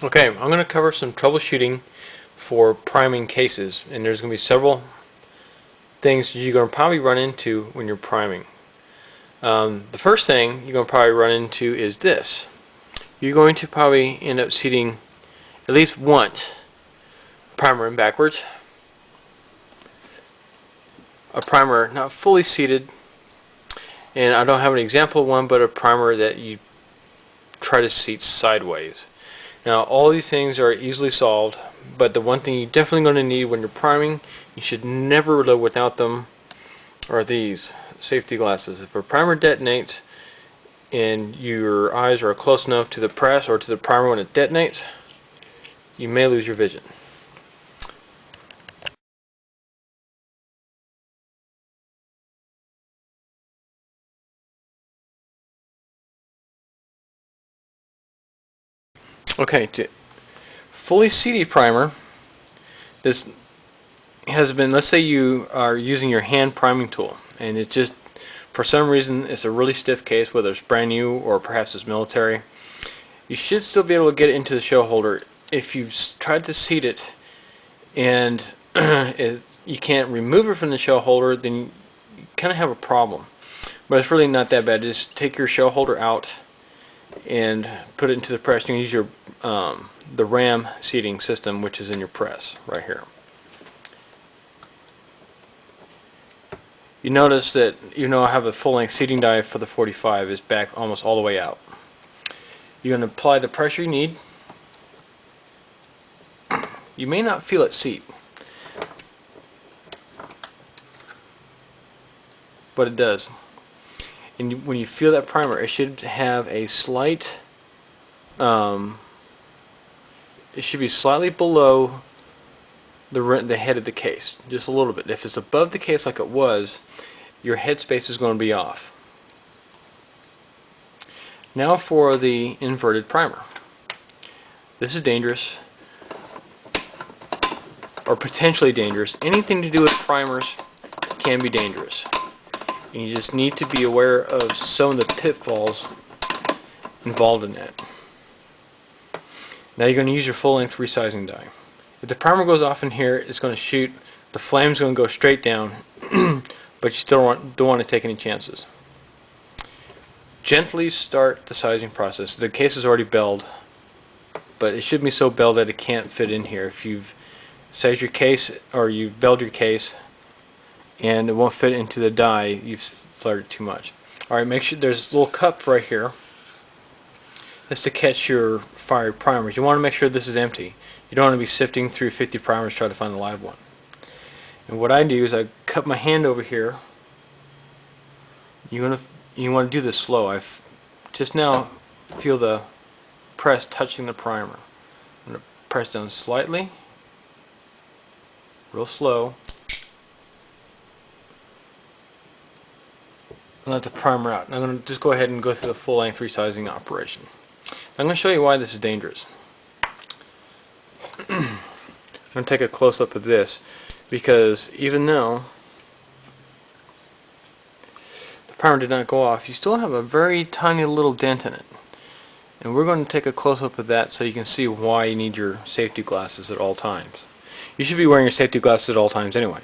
Okay, I'm going to cover some troubleshooting for priming cases, and there's going to be several things you're going to probably run into when you're priming. The first thing you're going to probably run into is this. You're going to probably end up seating at least once primer in backwards, a primer not fully seated, and I don't have an example of one, but a primer that you try to seat sideways. Now all these things are easily solved, but the one thing you're definitely going to need when you're priming, you should never reload without them, are these safety glasses. If a primer detonates and your eyes are close enough to the press or to the primer when it detonates, you may lose your vision. Okay, to fully seated primer, this has been, let's say you are using your hand priming tool and it just, for some reason, it's a really stiff case, whether it's brand new or perhaps it's military. You should still be able to get it into the shell holder. If you've tried to seat it and you can't remove it from the shell holder, then you kind of have a problem. But it's really not that bad. Just take your shell holder out and put it into the press. You can use your the RAM seating system, which is in your press right here. You notice that I have a full-length seating die for the 45 is back almost all the way out. You're going to apply the pressure you need. You may not feel it seat, but it does. And when you feel that primer, it should have a slight, it should be slightly below the head of the case, just a little bit. If it's above the case like it was, your head space is going to be off. Now for the inverted primer. This is dangerous, or potentially dangerous. Anything to do with primers can be dangerous. And you just need to be aware of some of the pitfalls involved in that. Now you're going to use your full-length resizing die. If the primer goes off in here, it's going to shoot. The flame's going to go straight down, but you still don't want to take any chances. Gently start the sizing process. The case is already belled, but it should be so belled that it can't fit in here. If you've sized your case or you've belled your case and it won't fit into the die, you've flared it too much. Alright, make sure there's a little cup right here. That's to catch your fired primers. You want to make sure this is empty. You don't want to be sifting through 50 primers to try to find a live one. And what I do is I cut my hand over here. You want to do this slow. I just now feel the press touching the primer. I'm going to press down slightly, real slow, and let the primer out. And I'm going to just go ahead and go through the full-length resizing operation. I'm going to show you why this is dangerous. I'm going to take a close-up of this because even though the primer did not go off, you still have a very tiny little dent in it. And we're going to take a close-up of that so you can see why you need your safety glasses at all times. You should be wearing your safety glasses at all times anyway.